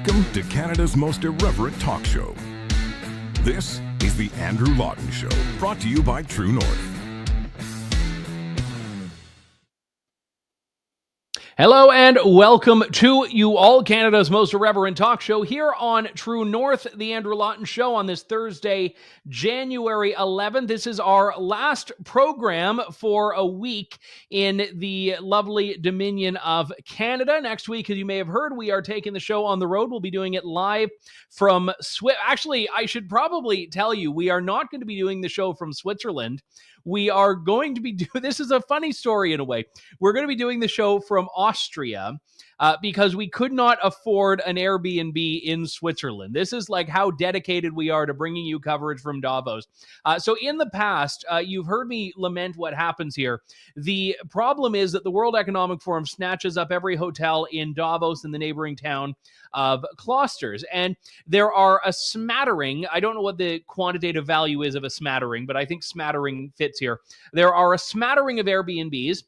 Welcome to Canada's most irreverent talk show. This is The Andrew Lawton Show, brought to you by True North. Hello and welcome to you all, Canada's most irreverent talk show here on True North, The Andrew Lawton Show on this Thursday, January 11th. This is our last program for a week in the lovely Dominion of Canada. Next week, as you may have heard, we are taking the show on the road. We'll be doing it live from Actually, I should probably tell you, we are not going to be doing the show from Switzerland. We are going to be this is a funny story in a way. We're going to be doing the show from Austria because we could not afford an Airbnb in Switzerland. This is like how dedicated we are to bringing you coverage from Davos. So in the past, you've heard me lament what happens here. The problem is that the World Economic Forum snatches up every hotel in Davos and the neighboring town of Klosters. And there are a smattering, I don't know what the quantitative value is of a smattering, but I think smattering fits here. There are a smattering of Airbnbs.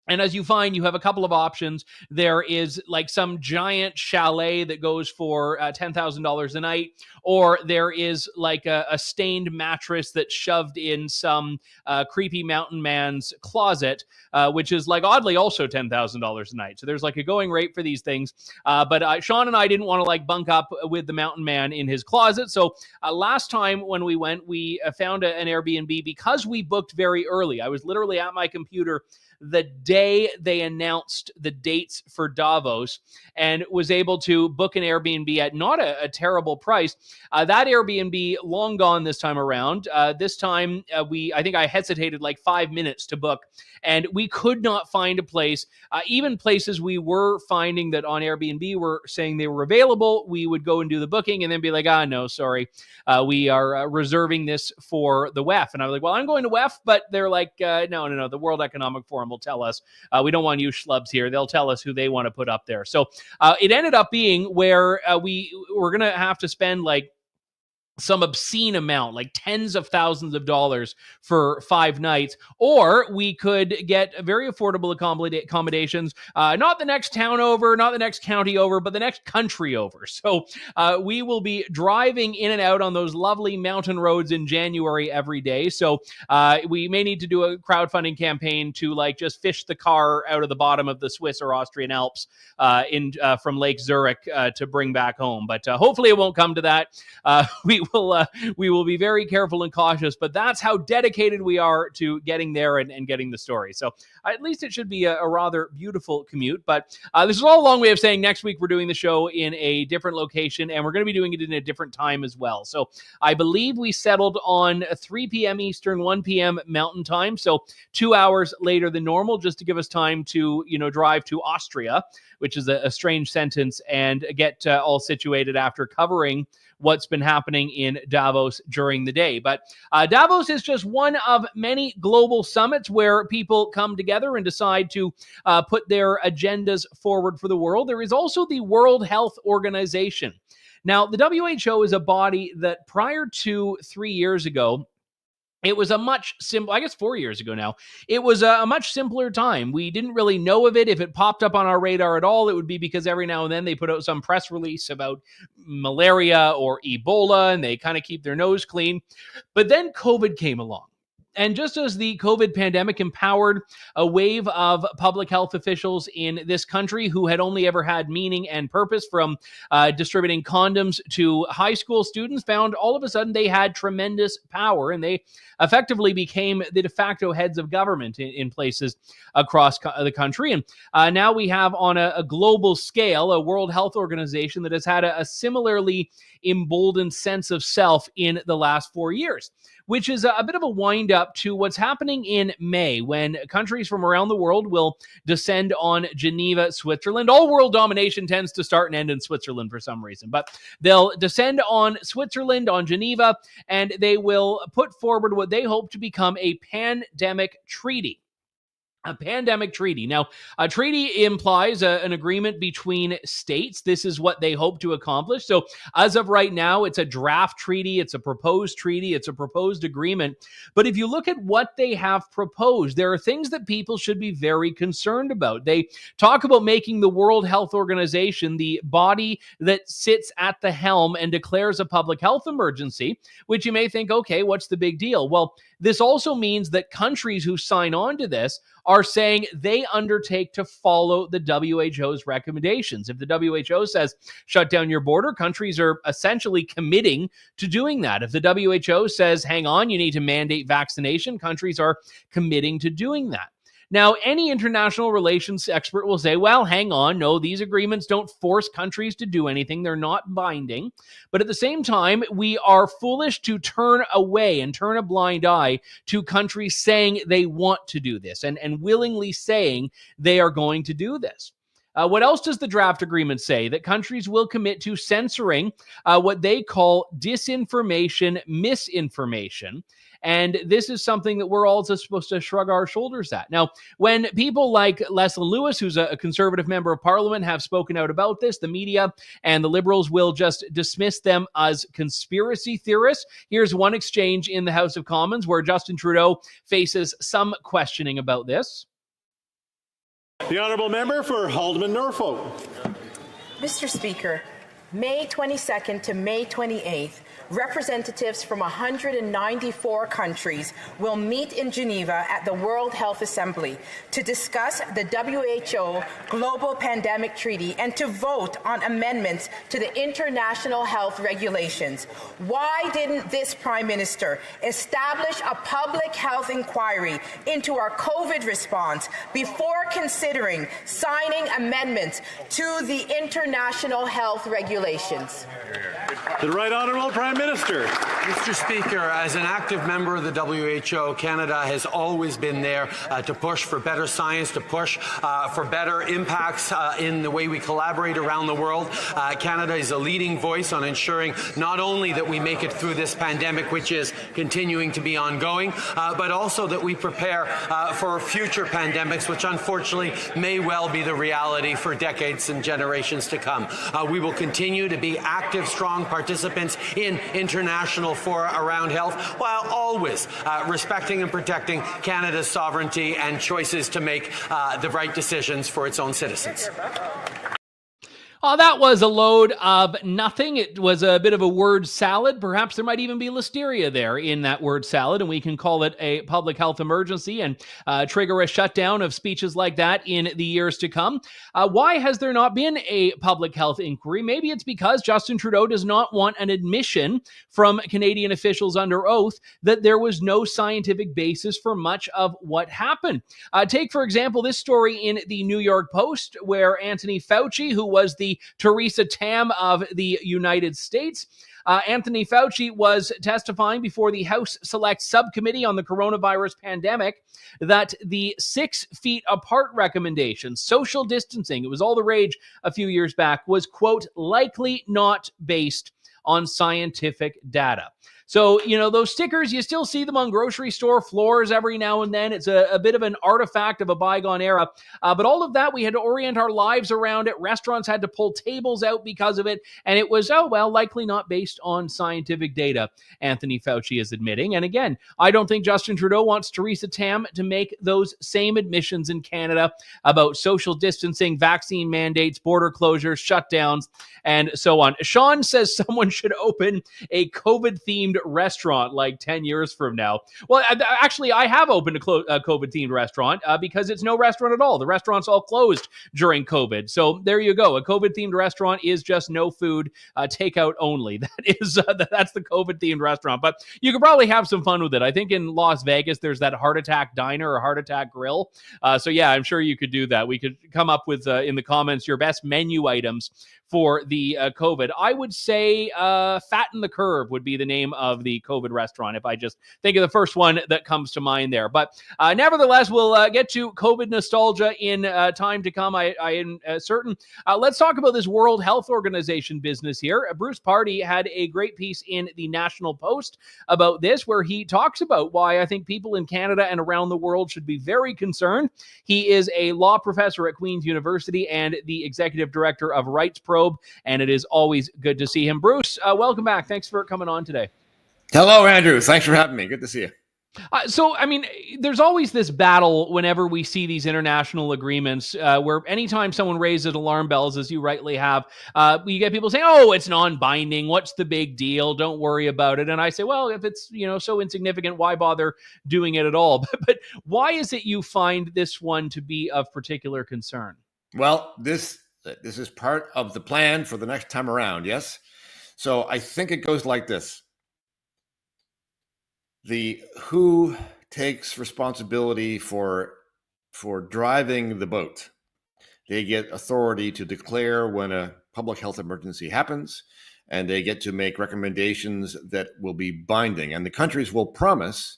And as you find, you have a couple of options. There is like some giant chalet that goes for $10,000 a night, or there is like a stained mattress that's shoved in some creepy mountain man's closet, which is like oddly also $10,000 a night. So there's like a going rate for these things. But Sean and I didn't want to like bunk up with the mountain man in his closet. So last time when we went, we found an Airbnb because we booked very early. I was literally at my computer the day they announced the dates for Davos and was able to book an Airbnb at not a terrible price. That Airbnb long gone this time around. This time I think I hesitated like 5 minutes to book, and we could not find a place. Even places we were finding that on Airbnb were saying they were available, we would go and do the booking and then be like, no, sorry. We are reserving this for the WEF. And I was like, well, I'm going to WEF, but they're like, no. The World Economic Forum will tell us. We don't want you schlubs here. They'll tell us who they want to put up there. So it ended up being where we were going to have to spend like some obscene amount, like tens of thousands of dollars for 5 nights, or we could get very affordable accommodations, not the next town over, not the next county over, but the next country over. So we will be driving in and out on those lovely mountain roads in January every day. So we may need to do a crowdfunding campaign to like just fish the car out of the bottom of the Swiss or Austrian Alps from Lake Zurich to bring back home. But hopefully it won't come to that. We will be very careful and cautious, but that's how dedicated we are to getting there and getting the story. So at least it should be a rather beautiful commute. But this is all a long way of saying next week we're doing the show in a different location, and we're going to be doing it in a different time as well. So I believe we settled on 3 p.m. Eastern, 1 p.m. Mountain Time. So 2 hours later than normal, just to give us time to, drive to Austria, which is a strange sentence, and get all situated after covering what's been happening in Davos during the day. But Davos is just one of many global summits where people come together and decide to put their agendas forward for the world. There is also the World Health Organization. Now, the WHO is a body that prior to 3 years ago, it was a much simpler, I guess 4 years ago now, it was a much simpler time. We didn't really know of it. If it popped up on our radar at all, it would be because every now and then they put out some press release about malaria or Ebola, and they kind of keep their nose clean. But then COVID came along. And just as the COVID pandemic empowered a wave of public health officials in this country who had only ever had meaning and purpose, from distributing condoms to high school students, found all of a sudden they had tremendous power, and they effectively became the de facto heads of government in places across the country. And now we have on a global scale a World Health Organization that has had a similarly emboldened sense of self in the last 4 years, which is a bit of a wind up to what's happening in May, when countries from around the world will descend on Geneva, Switzerland. All world domination tends to start and end in Switzerland for some reason, but they'll descend on Switzerland, on Geneva, and they will put forward what they hope to become a pandemic treaty. A pandemic treaty. Now, a treaty implies an agreement between states. This is what they hope to accomplish. So, as of right now, it's a draft treaty, it's a proposed treaty, it's a proposed agreement. But if you look at what they have proposed, there are things that people should be very concerned about. They talk about making the World Health Organization the body that sits at the helm and declares a public health emergency, which you may think, okay, what's the big deal? Well, this also means that countries who sign on to this are saying they undertake to follow the WHO's recommendations. If the WHO says shut down your border, countries are essentially committing to doing that. If the WHO says, hang on, you need to mandate vaccination, countries are committing to doing that. Now, any international relations expert will say, well, hang on, no, these agreements don't force countries to do anything. They're not binding. But at the same time, we are foolish to turn away and turn a blind eye to countries saying they want to do this and willingly saying they are going to do this. What else does the draft agreement say? That countries will commit to censoring what they call disinformation, misinformation. And this is something that we're also supposed to shrug our shoulders at. Now, when people like Leslie Lewis, who's a conservative member of parliament, have spoken out about this, the media and the Liberals will just dismiss them as conspiracy theorists. Here's one exchange in the House of Commons where Justin Trudeau faces some questioning about this. The honourable member for Haldeman Norfolk. Mr. Speaker, May 22nd to May 28th, representatives from 194 countries will meet in Geneva at the World Health Assembly to discuss the WHO Global Pandemic Treaty and to vote on amendments to the international health regulations. Why didn't this Prime Minister establish a public health inquiry into our COVID response before considering signing amendments to the international health regulations? To the right honourable Prime Minister. Mr. Speaker, as an active member of the WHO, Canada has always been there to push for better science, to push for better impacts in the way we collaborate around the world. Canada is a leading voice on ensuring not only that we make it through this pandemic, which is continuing to be ongoing, but also that we prepare for future pandemics, which unfortunately may well be the reality for decades and generations to come. We will continue to be active, strong participants in international fora around health, while always respecting and protecting Canada's sovereignty and choices to make the right decisions for its own citizens. That was a load of nothing. It was a bit of a word salad. Perhaps there might even be listeria there in that word salad, and we can call it a public health emergency and trigger a shutdown of speeches like that in the years to come. Why has there not been a public health inquiry? Maybe it's because Justin Trudeau does not want an admission from Canadian officials under oath that there was no scientific basis for much of what happened. Take, for example, this story in the New York Post, where Anthony Fauci, who was the Theresa Tam of the United States, Anthony Fauci was testifying before the House Select Subcommittee on the coronavirus pandemic that the 6 feet apart recommendation, social distancing, it was all the rage a few years back, was, quote, likely not based on scientific data. So, you know, those stickers, you still see them on grocery store floors every now and then. It's a bit of an artifact of a bygone era. But all of that, we had to orient our lives around it. Restaurants had to pull tables out because of it. And it was, likely not based on scientific data, Anthony Fauci is admitting. And again, I don't think Justin Trudeau wants Theresa Tam to make those same admissions in Canada about social distancing, vaccine mandates, border closures, shutdowns, and so on. Sean says someone should open a COVID-themed restaurant like 10 years from now. Well, actually, I have opened a COVID-themed restaurant because it's no restaurant at all. The restaurant's all closed during COVID. So there you go. A COVID-themed restaurant is just no food, takeout only. That's the COVID-themed restaurant. But you could probably have some fun with it. I think in Las Vegas, there's that Heart Attack Diner or Heart Attack Grill. So yeah, I'm sure you could do that. We could come up with, in the comments, your best menu items for the COVID. I would say Fatten the Curve would be the name of the COVID restaurant if I just think of the first one that comes to mind there. But nevertheless, we'll get to COVID nostalgia in time to come. I am certain. Let's talk about this World Health Organization business here. Bruce Pardy had a great piece in the National Post about this, where he talks about why I think people in Canada and around the world should be very concerned. He is a law professor at Queen's University and the executive director of Rights Probe, and it is always good to see him. Bruce, welcome back. Thanks for coming on today. Hello, Andrew. Thanks for having me. Good to see you. So, I mean, there's always this battle whenever we see these international agreements where anytime someone raises alarm bells, as you rightly have, you get people saying, oh, it's non-binding. What's the big deal? Don't worry about it. And I say, well, if it's, so insignificant, why bother doing it at all? But why is it you find this one to be of particular concern? Well, this is part of the plan for the next time around, yes? So I think it goes like this. The WHO takes responsibility for driving the boat. They get authority to declare when a public health emergency happens, and they get to make recommendations that will be binding. And the countries will promise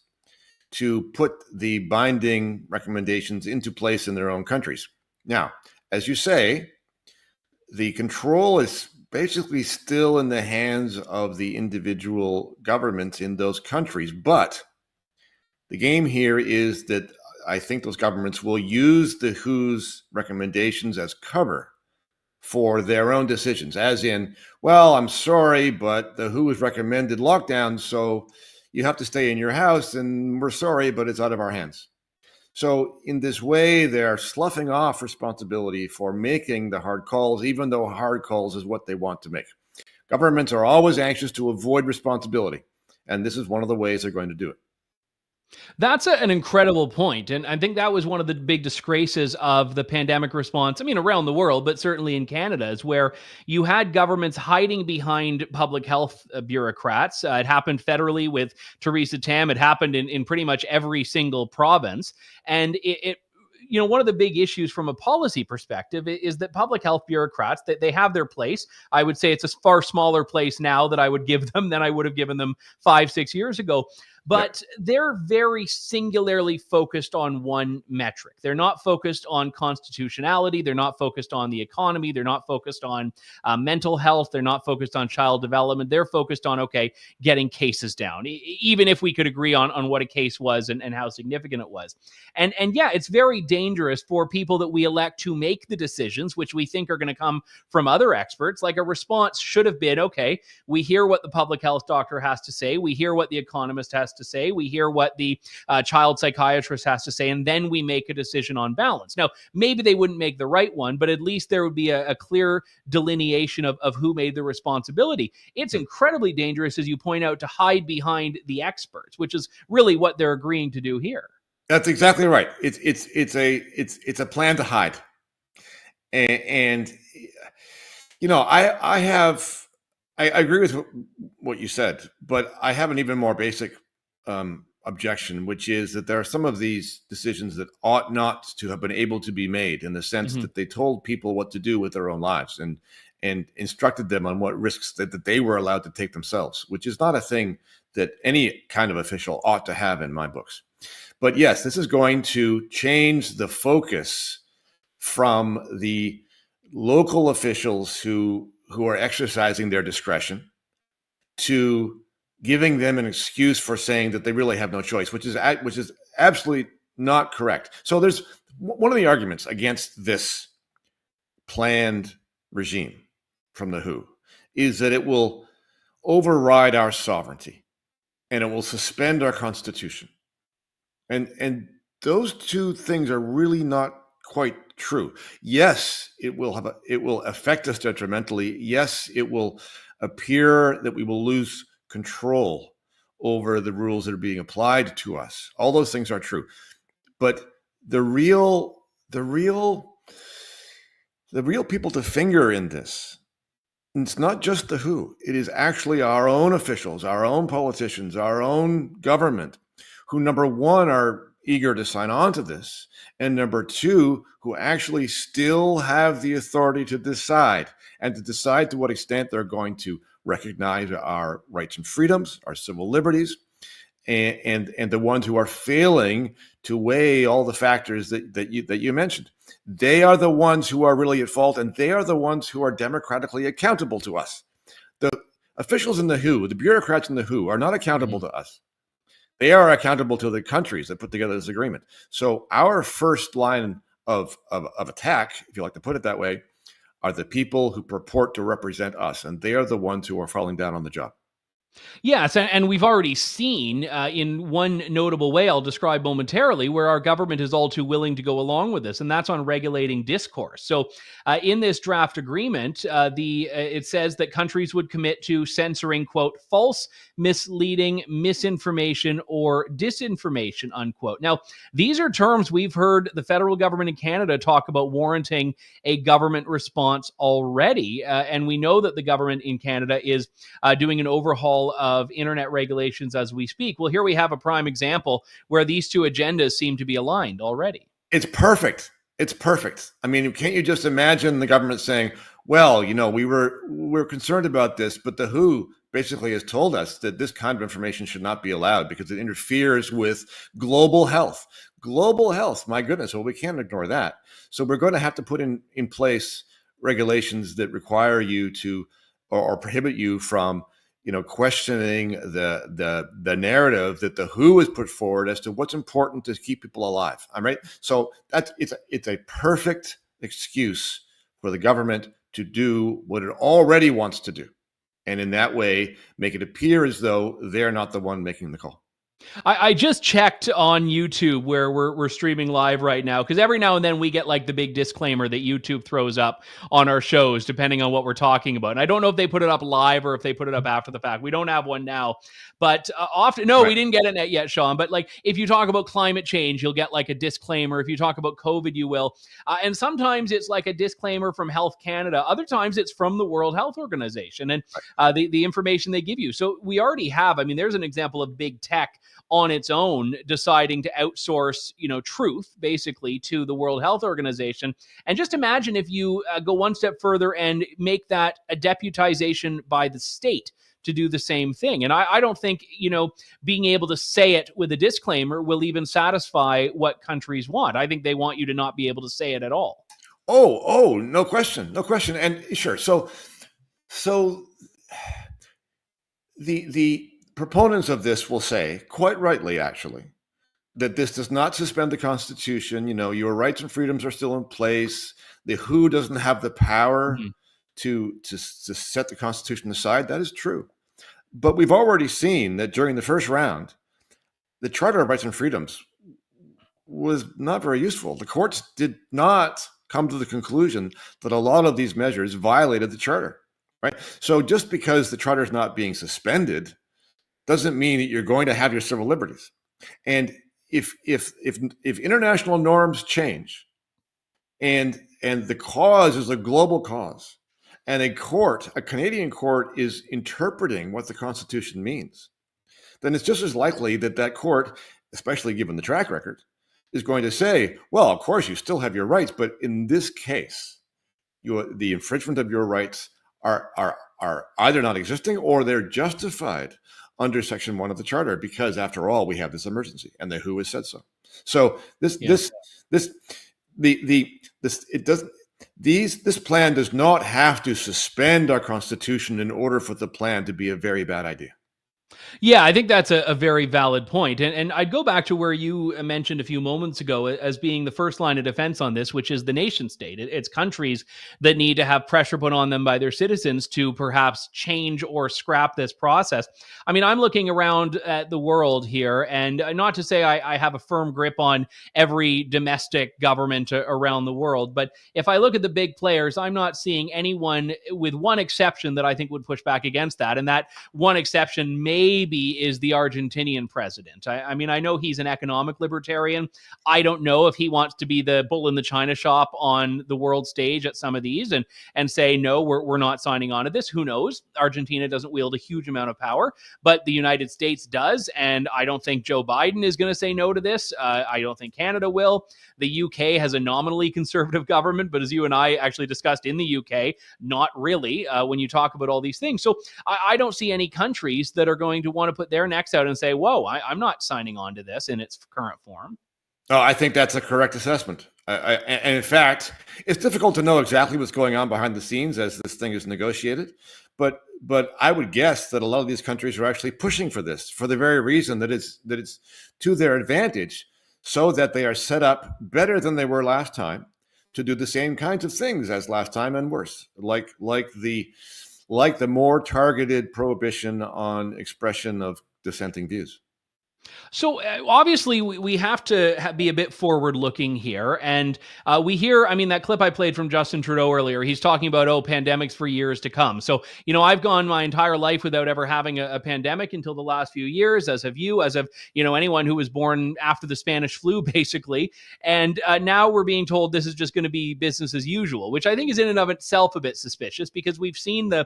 to put the binding recommendations into place in their own countries. Now, as you say, the control is basically still in the hands of the individual governments in those countries. But the game here is that I think those governments will use the WHO's recommendations as cover for their own decisions, as in, well, I'm sorry, but the WHO has recommended lockdown, so you have to stay in your house, and we're sorry, but it's out of our hands. So in this way, they're sloughing off responsibility for making the hard calls, even though hard calls is what they want to make. Governments are always anxious to avoid responsibility, and this is one of the ways they're going to do it. That's an incredible point. And I think that was one of the big disgraces of the pandemic response. I mean, around the world, but certainly in Canada, is where you had governments hiding behind public health bureaucrats. It happened federally with Theresa Tam. It happened in pretty much every single province. And it one of the big issues from a policy perspective is that public health bureaucrats, that they have their place. I would say it's a far smaller place now that I would give them than I would have given them 5-6 years ago. But they're very singularly focused on one metric. They're not focused on constitutionality. They're not focused on the economy. They're not focused on mental health. They're not focused on child development. They're focused on, getting cases down, even if we could agree on what a case was and how significant it was. And yeah, it's very dangerous for people that we elect to make the decisions, which we think are going to come from other experts. Like, a response should have been, we hear what the public health doctor has to say. We hear what the economist has to say. We hear what the child psychiatrist has to say, and then we make a decision on balance. Now, maybe they wouldn't make the right one, but at least there would be a clear delineation of who made the responsibility. It's incredibly dangerous, as you point out, to hide behind the experts, which is really what they're agreeing to do here. That's exactly right. It's a plan to hide, and I agree with what you said, but I have an even more basic objection, which is that there are some of these decisions that ought not to have been able to be made, in the sense that they told people what to do with their own lives and instructed them on what risks that they were allowed to take themselves, which is not a thing that any kind of official ought to have in my books. But yes, this is going to change the focus from the local officials who are exercising their discretion to giving them an excuse for saying that they really have no choice, which is absolutely not correct. So there's one of the arguments against this planned regime from the WHO is that it will override our sovereignty and it will suspend our constitution. And those two things are really not quite true. Yes, it will affect us detrimentally. Yes, it will appear that we will lose control over the rules that are being applied to us. All those things are true. But the real people to finger in this, it's not just the WHO. It is actually our own officials, our own politicians, our own government, who, number one, are eager to sign on to this, and number two, who actually still have the authority to decide, and to decide to what extent they're going to recognize our rights and freedoms, our civil liberties, and the ones who are failing to weigh all the factors that you mentioned. They are the ones who are really at fault, and they are the ones who are democratically accountable to us. The officials in the WHO, the bureaucrats in the WHO, are not accountable to us. They are accountable to the countries that put together this agreement. So our first line of attack, if you like to put it that way, are the people who purport to represent us, and they are the ones who are falling down on the job. Yes, and we've already seen in one notable way I'll describe momentarily where our government is all too willing to go along with this, and that's on regulating discourse. So in this draft agreement, it says that countries would commit to censoring, quote, false, misleading, misinformation, or disinformation, unquote. Now, these are terms we've heard the federal government in Canada talk about warranting a government response already, and we know that the government in Canada is doing an overhaul of internet regulations as we speak. Well, here we have a prime example where these two agendas seem to be aligned already. It's perfect. It's perfect. I mean, can't you just imagine the government saying, well, we're concerned about this, but the WHO basically has told us that this kind of information should not be allowed because it interferes with global health. Global health, my goodness. Well, we can't ignore that. So we're going to have to put in place regulations that require you to or prohibit you from questioning the narrative that the WHO has put forward as to what's important to keep people alive. I'm right. So it's a perfect excuse for the government to do what it already wants to do, and in that way make it appear as though they're not the one making the call. I just checked on YouTube where we're streaming live right now, because every now and then we get like the big disclaimer that YouTube throws up on our shows, depending on what we're talking about. And I don't know if they put it up live or if they put it up after the fact. We don't have one now, but often, no, Right. We didn't get it yet, Sean. But like if you talk about climate change, you'll get like a disclaimer. If you talk about COVID, you will. And sometimes it's like a disclaimer from Health Canada. Other times it's from the World Health Organization and the information they give you. So we already have, there's an example of big tech on its own deciding to outsource, truth basically to the World Health Organization. And just imagine if you go one step further and make that a deputization by the state to do the same thing. And I don't think, being able to say it with a disclaimer will even satisfy what countries want. I think they want you to not be able to say it at all. Oh, no question. And sure. So the proponents of this will say, quite rightly, actually, that this does not suspend the Constitution. Your rights and freedoms are still in place. The WHO doesn't have the power to set the Constitution aside. That is true. But we've already seen that during the first round, the Charter of Rights and Freedoms was not very useful. The courts did not come to the conclusion that a lot of these measures violated the Charter, right? So just because the Charter is not being suspended doesn't mean that you're going to have your civil liberties. And if international norms change, and the cause is a global cause, and a Canadian court is interpreting what the Constitution means, then it's just as likely that court, especially given the track record, is going to say, well, of course you still have your rights, but in this case, the infringement of your rights are either not existing or they're justified under Section 1 of the Charter, because after all, we have this emergency, and the WHO has said so. So this plan does not have to suspend our Constitution in order for the plan to be a very bad idea. Yeah, I think that's a very valid point. And I'd go back to where you mentioned a few moments ago as being the first line of defense on this, which is the nation state. It's countries that need to have pressure put on them by their citizens to perhaps change or scrap this process. I'm looking around at the world here, and not to say I have a firm grip on every domestic government around the world, but if I look at the big players, I'm not seeing anyone, with one exception, that I think would push back against that. And that one exception may maybe is the Argentinian president. I mean, I know he's an economic libertarian. I don't know if he wants to be the bull in the china shop on the world stage at some of these and say, no, we're not signing on to this. Who knows? Argentina doesn't wield a huge amount of power, but the United States does. And I don't think Joe Biden is going to say no to this. I don't think Canada will. The UK has a nominally conservative government, but as you and I actually discussed in the UK, not really when you talk about all these things. So I don't see any countries that are going to want to put their necks out and say, whoa, I'm not signing on to this in its current form. Oh, I think that's a correct assessment. And in fact, it's difficult to know exactly what's going on behind the scenes as this thing is negotiated. But I would guess that a lot of these countries are actually pushing for this for the very reason that it's to their advantage, so that they are set up better than they were last time to do the same kinds of things as last time and worse, like the more targeted prohibition on expression of dissenting views. So obviously we have to be a bit forward looking here. And we hear, I mean, that clip I played from Justin Trudeau earlier, he's talking about, pandemics for years to come. So, I've gone my entire life without ever having a pandemic until the last few years, as have you, as have, anyone who was born after the Spanish flu, basically. And now we're being told this is just going to be business as usual, which I think is in and of itself a bit suspicious, because we've seen the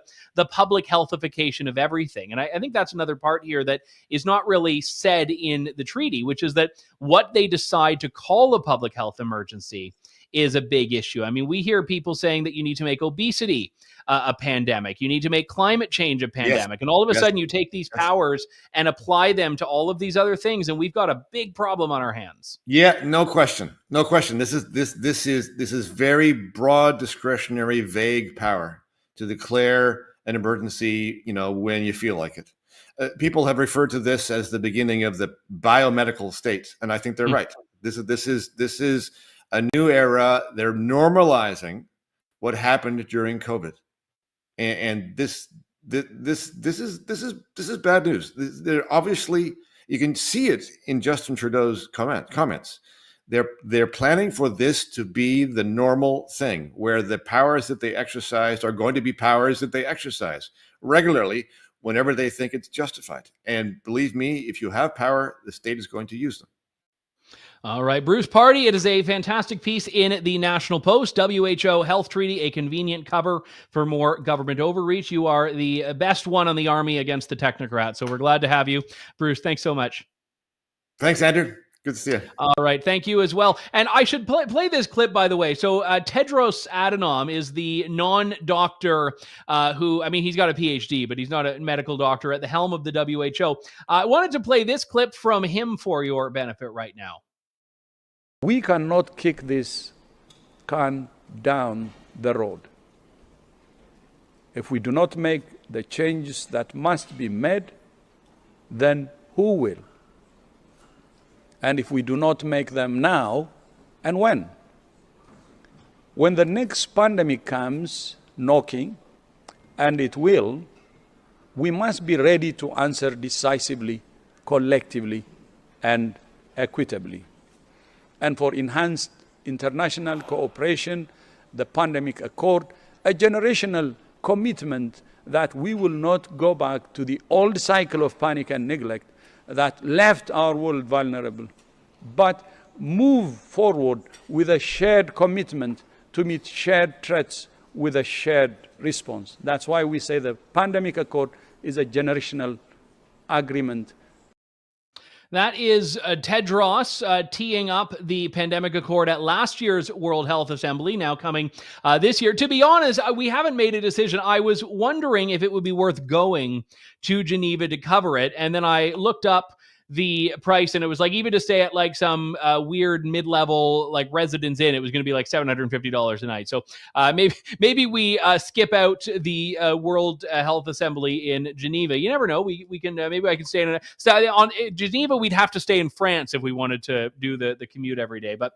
public healthification of everything. And I think that's another part here that is not really said in the treaty, which is that what they decide to call a public health emergency is a big issue. I mean, we hear people saying that you need to make obesity a pandemic, you need to make climate change a pandemic, yes. And all of a sudden you take these powers and apply them to all of these other things, and we've got a big problem on our hands. Yeah, no question. This is very broad, discretionary, vague power to declare an emergency, when you feel like it. People have referred to this as the beginning of the biomedical state, and I think they're right. This is a new era. They're normalizing what happened during COVID, and this is bad news. They're obviously, you can see it in Justin Trudeau's comments. They're planning for this to be the normal thing, where the powers that they exercise are going to be powers that they exercise regularly whenever they think it's justified. And believe me, if you have power, the state is going to use them. All right, Bruce Pardy, it is a fantastic piece in the National Post. WHO Health Treaty, a convenient cover for more government overreach. You are the best one on the army against the technocrats, so we're glad to have you. Bruce, thanks so much. Thanks, Andrew. Good to see you. All right. Thank you as well. And I should play this clip, by the way. So Tedros Adhanom is the non-doctor who, I mean, he's got a PhD, but he's not a medical doctor at the helm of the WHO. I wanted to play this clip from him for your benefit right now. We cannot kick this can down the road. If we do not make the changes that must be made, then who will? And if we do not make them now, and when? When the next pandemic comes knocking, and it will, we must be ready to answer decisively, collectively, and equitably. And for enhanced international cooperation, the Pandemic Accord, a generational commitment that we will not go back to the old cycle of panic and neglect that left our world vulnerable, but move forward with a shared commitment to meet shared threats with a shared response. That's why we say the Pandemic Accord is a generational agreement. That is Tedros teeing up the Pandemic Accord at last year's World Health Assembly, now coming this year. To be honest, we haven't made a decision. I was wondering if it would be worth going to Geneva to cover it, and then I looked up the price, and it was like, even to stay at like some weird mid-level like Residence Inn, it was going to be like $750 a night. So maybe we skip out the World Health Assembly in Geneva. You never know. We can maybe I can stay on Geneva. We'd have to stay in France if we wanted to do the commute every day. But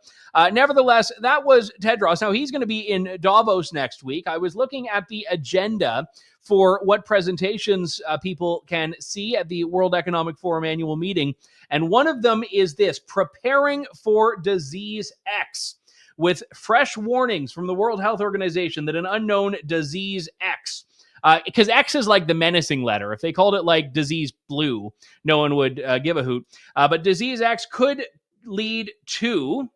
nevertheless, that was Tedros. Now he's going to be in Davos next week. I was looking at the agenda for what presentations people can see at the World Economic Forum annual meeting. And one of them is this: Preparing for Disease X, with fresh warnings from the World Health Organization that an unknown disease X because X is like the menacing letter. If they called it like disease blue, no one would give a hoot. But disease X could lead to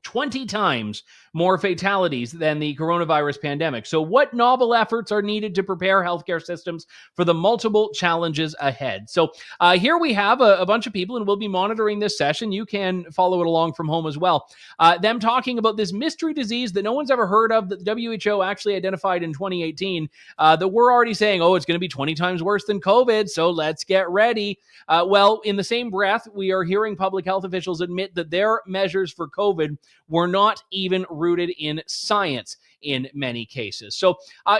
20 times more fatalities than the coronavirus pandemic. So, what novel efforts are needed to prepare healthcare systems for the multiple challenges ahead? So, here we have a bunch of people, and we'll be monitoring this session. You can follow it along from home as well. Them talking about this mystery disease that no one's ever heard of, that the WHO actually identified in 2018, that we're already saying, oh, it's going to be 20 times worse than COVID, so let's get ready. Well, in the same breath, we are hearing public health officials admit that their measures for COVID were not even rooted in science in many cases. So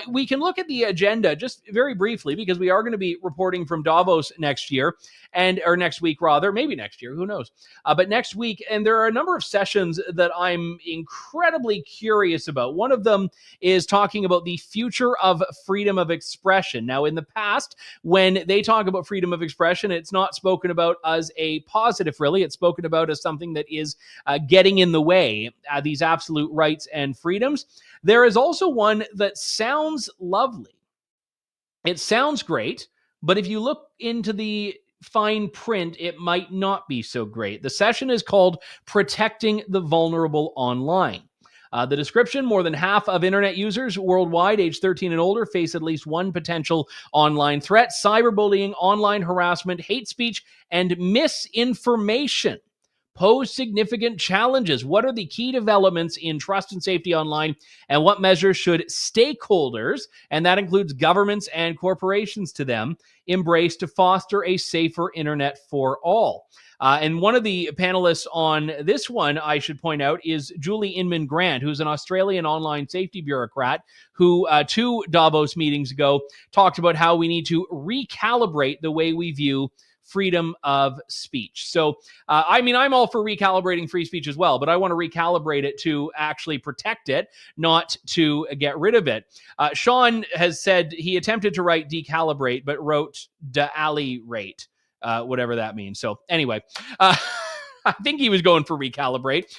we can look at the agenda just very briefly, because we are going to be reporting from Davos next year, or next week rather, maybe next year, who knows? But next week, and there are a number of sessions that I'm incredibly curious about. One of them is talking about the future of freedom of expression. Now, in the past, when they talk about freedom of expression, it's not spoken about as a positive, really. It's spoken about as something that is getting in the way, these absolute rights and freedoms. There is also one that sounds lovely. It sounds great, but if you look into the fine print, it might not be so great. The session is called Protecting the Vulnerable Online. The description: more than half of internet users worldwide age 13 and older face at least one potential online threat. Cyberbullying, online harassment, hate speech, and misinformation pose significant challenges. What are the key developments in trust and safety online, and what measures should stakeholders, and that includes governments and corporations to them, embrace to foster a safer internet for all? And one of the panelists on this one, I should point out, is Julie Inman Grant, who's an Australian online safety bureaucrat who 2 Davos meetings ago talked about how we need to recalibrate the way we view freedom of speech. So, I mean, I'm all for recalibrating free speech as well, but I want to recalibrate it to actually protect it, not to get rid of it. Sean has said he attempted to write decalibrate, but wrote de-alley-rate, whatever that means. So anyway, I think he was going for recalibrate.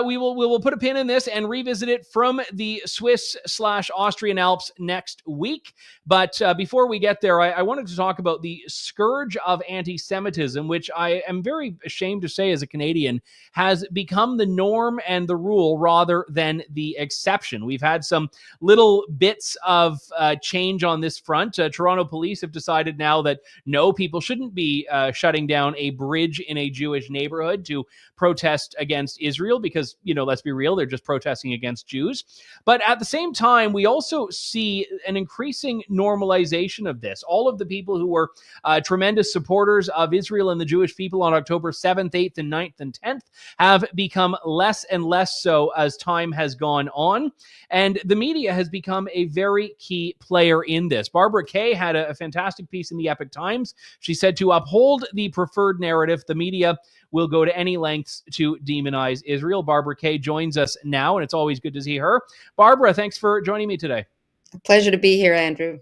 We will put a pin in this and revisit it from the Swiss/Austrian Alps next week. But before we get there, I wanted to talk about the scourge of anti-Semitism, which I am very ashamed to say as a Canadian has become the norm and the rule rather than the exception. We've had some little bits of change on this front. Toronto police have decided now that no, people shouldn't be shutting down a bridge in a Jewish neighborhood to protest against Israel because, let's be real, they're just protesting against Jews. But at the same time, we also see an increasing normalization of this. All of the people who were tremendous supporters of Israel and the Jewish people on October 7th, 8th, and 9th, and 10th have become less and less so as time has gone on. And the media has become a very key player in this. Barbara Kay had a fantastic piece in the Epoch Times. She said, to uphold the preferred narrative, the media will go to any lengths to demonize Israel. Barbara Kay joins us now, and it's always good to see her. Barbara, thanks for joining me today. A pleasure to be here, Andrew.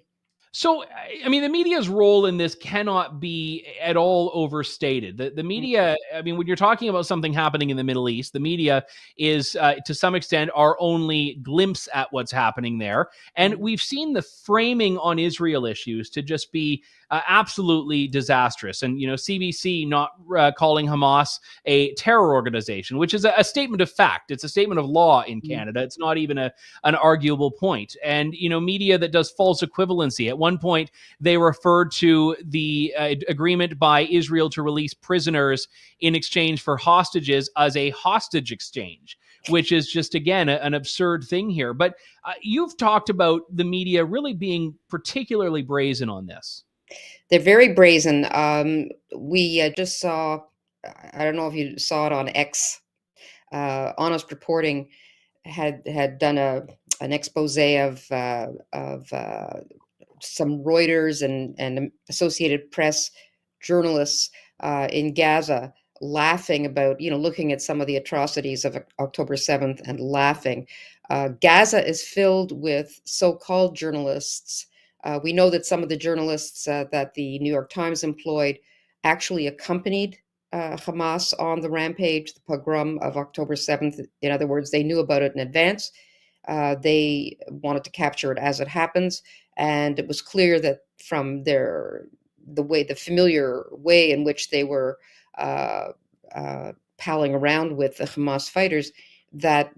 So, I mean, the media's role in this cannot be at all overstated. The media, I mean, when you're talking about something happening in the Middle East, the media is, to some extent, our only glimpse at what's happening there. And we've seen the framing on Israel issues to just be absolutely disastrous. And, CBC not calling Hamas a terror organization, which is a statement of fact. It's a statement of law in Canada. It's not even an arguable point. And, media that does false equivalency. At one point, they referred to the agreement by Israel to release prisoners in exchange for hostages as a hostage exchange, which is just, again, an absurd thing here. But you've talked about the media really being particularly brazen on this. They're very brazen. We just saw, I don't know if you saw it on X, Honest Reporting had done an expose of some Reuters and Associated Press journalists in Gaza laughing about, looking at some of the atrocities of October 7th and laughing. Gaza is filled with so-called journalists. We know that some of the journalists that the New York Times employed actually accompanied Hamas on the rampage, the pogrom of October 7th. In other words, they knew about it in advance. They wanted to capture it as it happens. And it was clear that from the familiar way in which they were palling around with the Hamas fighters, that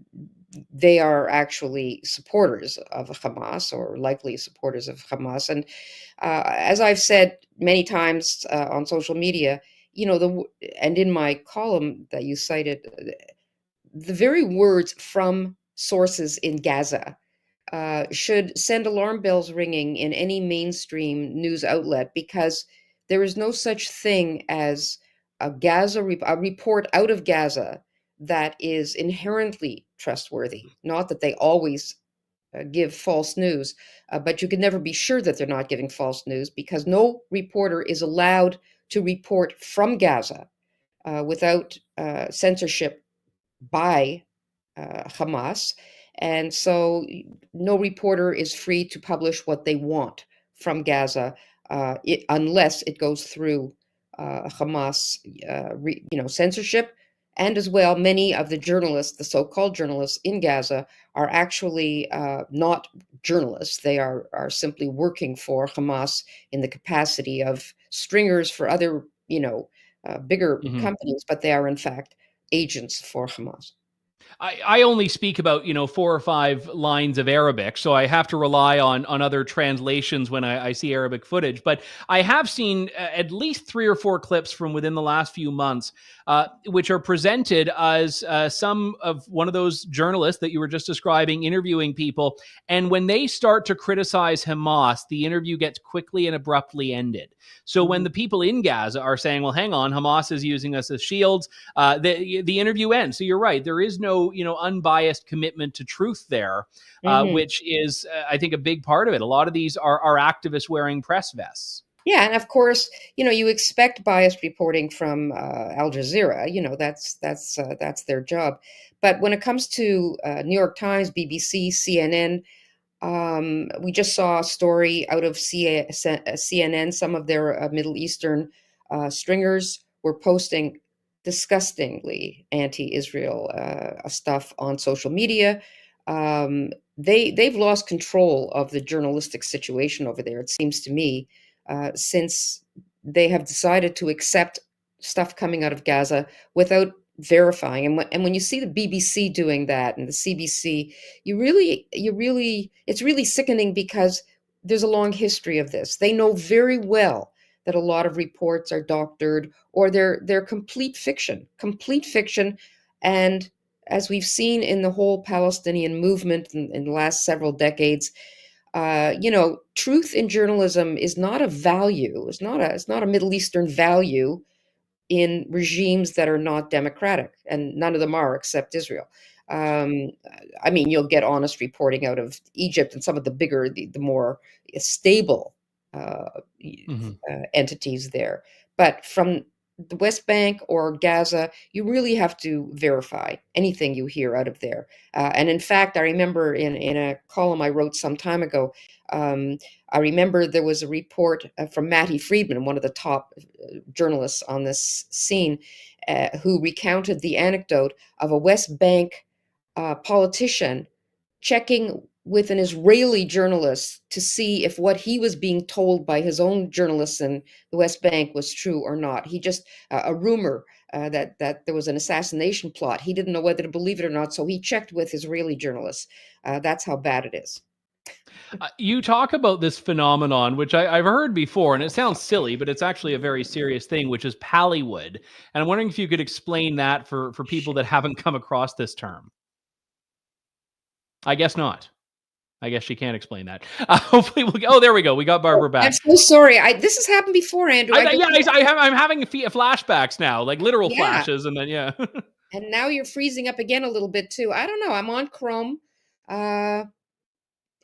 they are actually supporters of Hamas, or likely supporters of Hamas. And as I've said many times on social media, and in my column that you cited, the very words "from sources in Gaza" should send alarm bells ringing in any mainstream news outlet, because there is no such thing as a report out of Gaza that is inherently trustworthy. Not that they always give false news, but you can never be sure that they're not giving false news, because no reporter is allowed to report from Gaza without censorship by Hamas. And so no reporter is free to publish what they want from Gaza, unless it goes through Hamas, censorship. And as well, many of the journalists, the so-called journalists in Gaza, are actually not journalists. They are simply working for Hamas in the capacity of stringers for other, bigger Mhm. companies, but they are in fact agents for Hamas. I only speak about 4 or 5 lines of Arabic, so I have to rely on other translations when I see Arabic footage. But I have seen at least 3 or 4 clips from within the last few months, which are presented as some of one of those journalists that you were just describing interviewing people, and when they start to criticize Hamas, the interview gets quickly and abruptly ended. So when the people in Gaza are saying, "Well, hang on, Hamas is using us as shields," the interview ends. So you're right. There is no unbiased commitment to truth there, Mhm. which is I think a big part of it. A lot of these are activists wearing press vests. Yeah, and of course, you expect biased reporting from Al Jazeera. That's their job. But when it comes to New York Times, BBC, CNN, we just saw a story out of CNN. Some of their Middle Eastern stringers were posting disgustingly anti-Israel stuff on social media. They've lost control of the journalistic situation over there, it seems to me, since they have decided to accept stuff coming out of Gaza without verifying. And when you see the BBC doing that, and the CBC, it's really sickening, because there's a long history of this. They know very well that a lot of reports are doctored, or they're complete fiction. And as we've seen in the whole Palestinian movement in the last several decades, truth in journalism is not a value. It's not a Middle Eastern value in regimes that are not democratic, and none of them are except Israel. Um, I mean, you'll get honest reporting out of Egypt and some of the more stable uh, Mhm. entities there. But from the West Bank or Gaza, you really have to verify anything you hear out of there. And in fact, I remember in a column I wrote some time ago, I remember there was a report from Matty Friedman, one of the top journalists on this scene, who recounted the anecdote of a West Bank politician checking with an Israeli journalist to see if what he was being told by his own journalists in the West Bank was true or not. He just a rumor that there was an assassination plot. He didn't know whether to believe it or not, so he checked with Israeli journalists. That's how bad it is. You talk about this phenomenon, which I've heard before, and it sounds silly, but it's actually a very serious thing, which is Pallywood. And I'm wondering if you could explain that for people that haven't come across this term. I guess not. I guess she can't explain that. Hopefully, oh, there we go. We got Barbara I'm back. so sorry. This has happened before, Andrew. I don't Yeah, know. I'm having flashbacks now, like literal Yeah, flashes, and then yeah. and now you're freezing up again a little bit too. I don't know. I'm on Chrome. Uh, I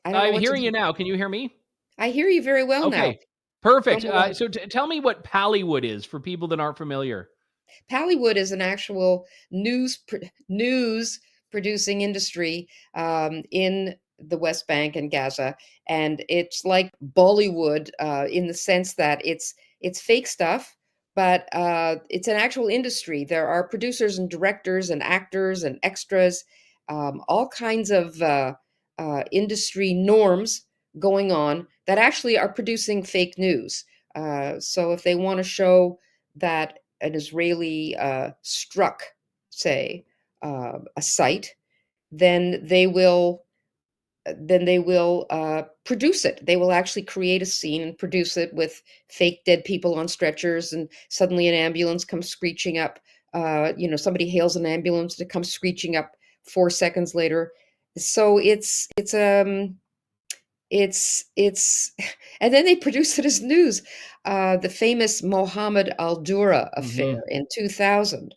don't know I'm what to hearing do. you now. Can you hear me? I hear you very well now. Okay, perfect. Don't know why. So tell me what Pallywood is for people that aren't familiar. Pallywood is an actual news producing industry in the West Bank and Gaza, and it's like Bollywood in the sense that it's fake stuff, but it's an actual industry. There are producers and directors and actors and extras, all kinds of industry norms going on that actually are producing fake news. So if they want to show that an Israeli struck, say, a site, then they will produce it. They will actually create a scene and produce it with fake dead people on stretchers, and suddenly an ambulance comes screeching up. Somebody hails an ambulance and it comes screeching up 4 seconds later. So it's and then they produce it as news. The famous Mohammed al-Dura affair in 2000,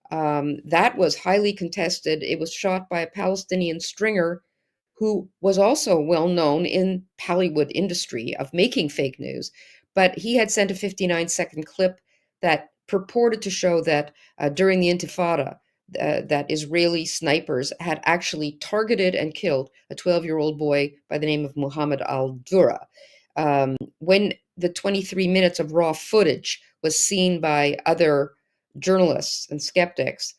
that was highly contested. It was shot by a Palestinian stringer who was also well known in Hollywood industry of making fake news, but he had sent a 59-second clip that purported to show that during the Intifada, that Israeli snipers had actually targeted and killed a 12-year-old boy by the name of Muhammad al-Dura. When the 23 minutes of raw footage was seen by other journalists and skeptics,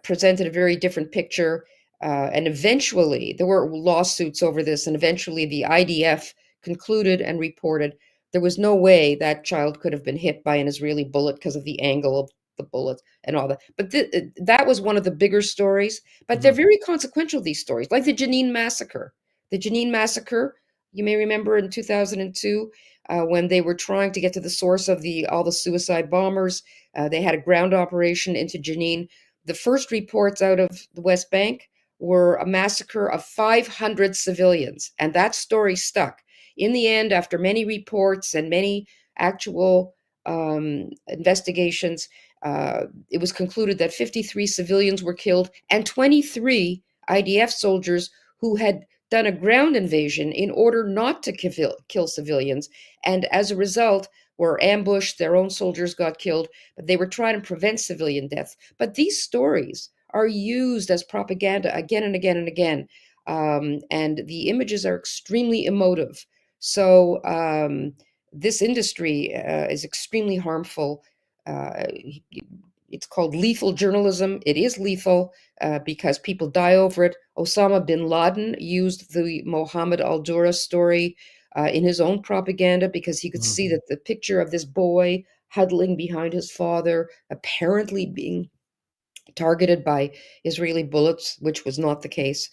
presented a very different picture. And eventually, there were lawsuits over this, and eventually the IDF concluded and reported there was no way that child could have been hit by an Israeli bullet because of the angle of the bullet and all that. But that was one of the bigger stories. But they're very consequential, these stories, like the Jenin massacre. The Jenin massacre, you may remember in 2002, when they were trying to get to the source of all the suicide bombers. They had a ground operation into Jenin. The first reports out of the West Bank were a massacre of 500 civilians, and that story stuck. In the end, after many reports and many actual investigations, it was concluded that 53 civilians were killed and 23 IDF soldiers who had done a ground invasion in order not to kill civilians, and as a result were ambushed. Their own soldiers got killed, but they were trying to prevent civilian deaths. But these stories are used as propaganda again and again and again, and the images are extremely emotive. So this industry is extremely harmful. It's called lethal journalism. It is lethal because people die over it. Osama bin Laden used the Mohammed al-Dura story in his own propaganda because he could see that the picture of this boy huddling behind his father, apparently being targeted by Israeli bullets, which was not the case.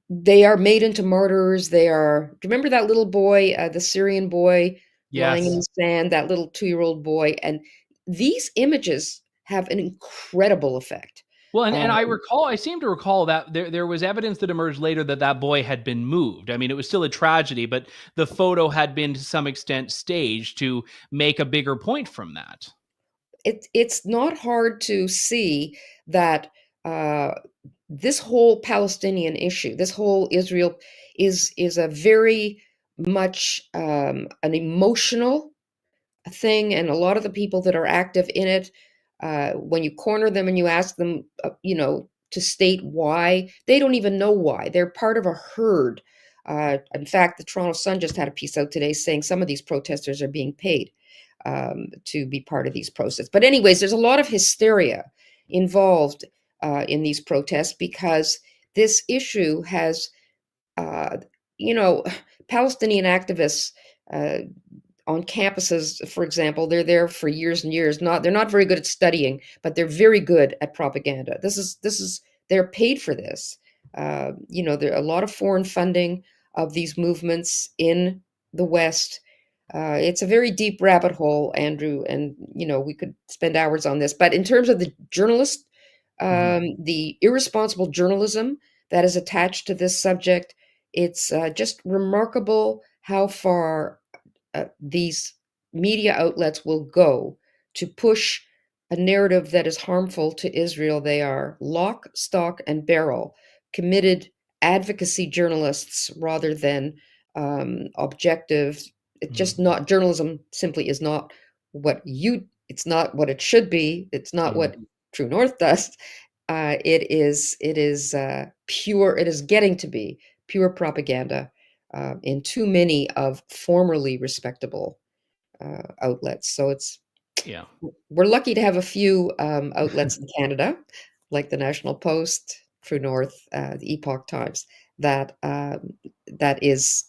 They are made into martyrs. Do you remember that little boy, the Syrian boy lying in the sand, that little 2-year-old boy? And these images have an incredible effect. Well, and I seem to recall that there was evidence that emerged later that boy had been moved. I mean, it was still a tragedy, but the photo had been to some extent staged to make a bigger point from that. It's not hard to see that this whole Palestinian issue, this whole Israel, is a very much an emotional thing, and a lot of the people that are active in it, when you corner them and you ask them, to state why, they don't even know why. They're part of a herd. In fact, the Toronto Sun just had a piece out today saying some of these protesters are being paid to be part of these protests. But anyways, there's a lot of hysteria involved in these protests because this issue has, Palestinian activists on campuses, for example, they're there for years and years. They're not very good at studying, but they're very good at propaganda. They're paid for this. There are a lot of foreign funding of these movements in the West. It's a very deep rabbit hole, Andrew, and we could spend hours on this. But in terms of the journalist, the irresponsible journalism that is attached to this subject, it's just remarkable how far these media outlets will go to push a narrative that is harmful to Israel. They are lock, stock, and barrel committed advocacy journalists rather than objective. It's just not, journalism simply is not it's not what it should be. It's not what True North does. It is pure, it is getting to be pure propaganda in too many of formerly respectable outlets. So we're lucky to have a few outlets in Canada, like the National Post, True North, the Epoch Times, that is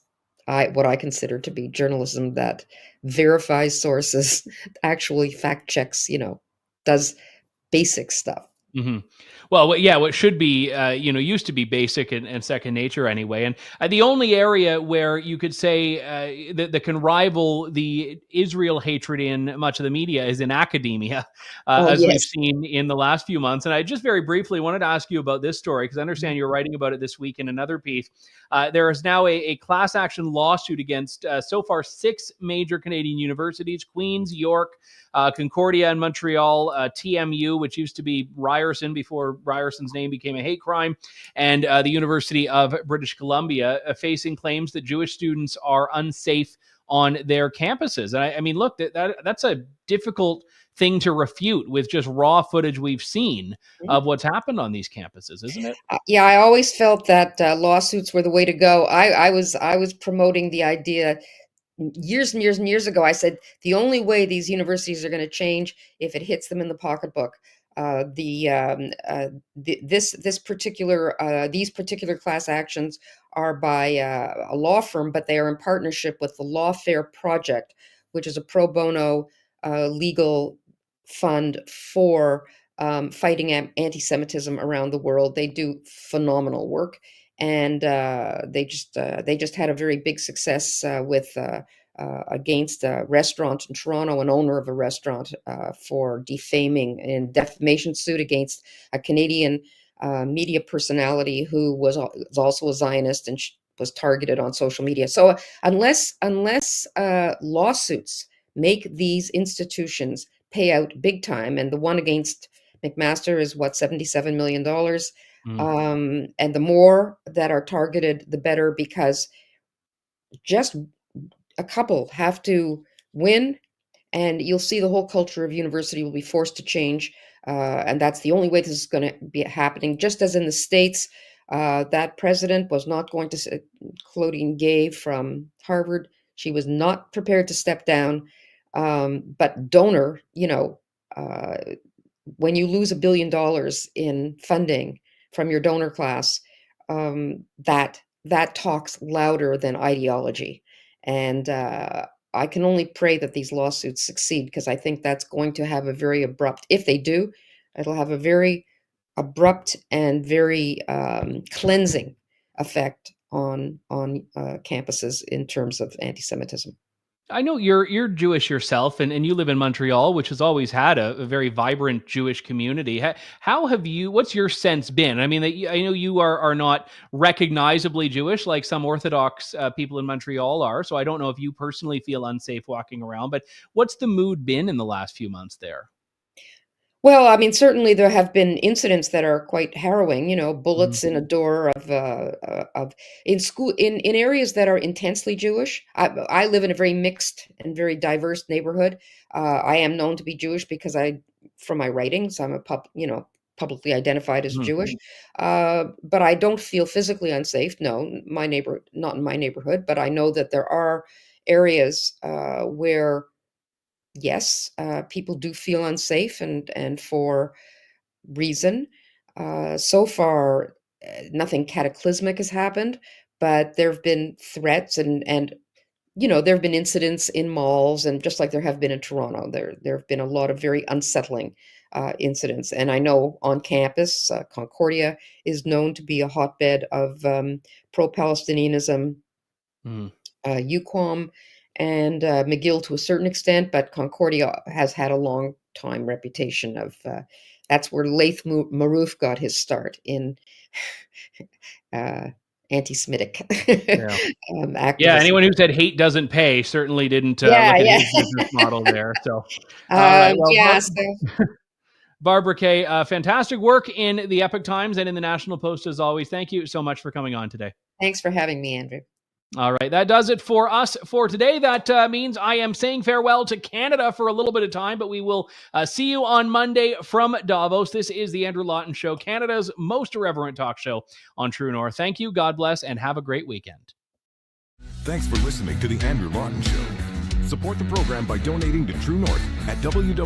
what I consider to be journalism that verifies sources, actually fact checks, does basic stuff. Hmm. Well, yeah, what should be, used to be basic and second nature anyway. And the only area where you could say that can rival the Israel hatred in much of the media is in academia, Oh, as we've yes. seen in the last few months. And I just very briefly wanted to ask you about this story, because I understand you're writing about it this week in another piece. There is now a class action lawsuit against so far 6 major Canadian universities: Queen's, York, Concordia in Montreal, TMU, which used to be Ryerson before Ryerson's name became a hate crime, and the University of British Columbia, facing claims that Jewish students are unsafe on their campuses. And I mean, look, that's a difficult thing to refute with just raw footage we've seen of what's happened on these campuses, isn't it? Yeah, I always felt that lawsuits were the way to go. I was promoting the idea years and years and years ago. I said the only way these universities are going to change if it hits them in the pocketbook. These particular class actions are by a law firm, but they are in partnership with the Lawfare Project, which is a pro bono legal fund for fighting anti-Semitism around the world. They do phenomenal work, and they just had a very big success against a restaurant in Toronto, an owner of a restaurant, for defaming and defamation suit against a Canadian media personality who was also a Zionist and was targeted on social media. So unless lawsuits make these institutions pay out big time, and the one against McMaster is what, $77 million. And the more that are targeted, the better, because just a couple have to win, and you'll see the whole culture of university will be forced to change. And that's the only way this is going to be happening. Just as in the States, that president was not going to, Claudine Gay from Harvard, she was not prepared to step down. But donor, when you lose $1 billion in funding from your donor class, that talks louder than ideology. And I can only pray that these lawsuits succeed, because I think that's going to have a very abrupt, if they do, it'll have a very abrupt and very cleansing effect on campuses in terms of anti-Semitism. I know you're Jewish yourself, and you live in Montreal, which has always had a very vibrant Jewish community. How have you? What's your sense been? I mean, I know you are not recognizably Jewish like some Orthodox people in Montreal are. So I don't know if you personally feel unsafe walking around. But what's the mood been in the last few months there? Well, I mean, certainly there have been incidents that are quite harrowing. Bullets in a door of in school in areas that are intensely Jewish. I live in a very mixed and very diverse neighborhood. I am known to be Jewish because from my writings, I'm publicly identified as Jewish. But I don't feel physically unsafe. No, not in my neighborhood. But I know that there are areas where, yes, people do feel unsafe, and for reason. So far, nothing cataclysmic has happened, but there have been threats, and there have been incidents in malls, and just like there have been in Toronto, there have been a lot of very unsettling incidents. And I know on campus, Concordia is known to be a hotbed of pro-Palestinianism. UQuam and McGill to a certain extent, but Concordia has had a long time reputation of that's where Laith Marouf got his start in anti-Semitic activism. Yeah, anyone who said hate doesn't pay certainly didn't look at his business model there. So, all right, well, Barbara Kay, fantastic work in the Epoch Times and in the National Post as always. Thank you so much for coming on today. Thanks for having me, Andrew. All right, that does it for us for today. That means I am saying farewell to Canada for a little bit of time, but we will see you on Monday from Davos. This is the Andrew Lawton Show, Canada's most irreverent talk show on True North. Thank you, God bless, and have a great weekend. Thanks for listening to the Andrew Lawton Show. Support the program by donating to True North at www.tnc.news.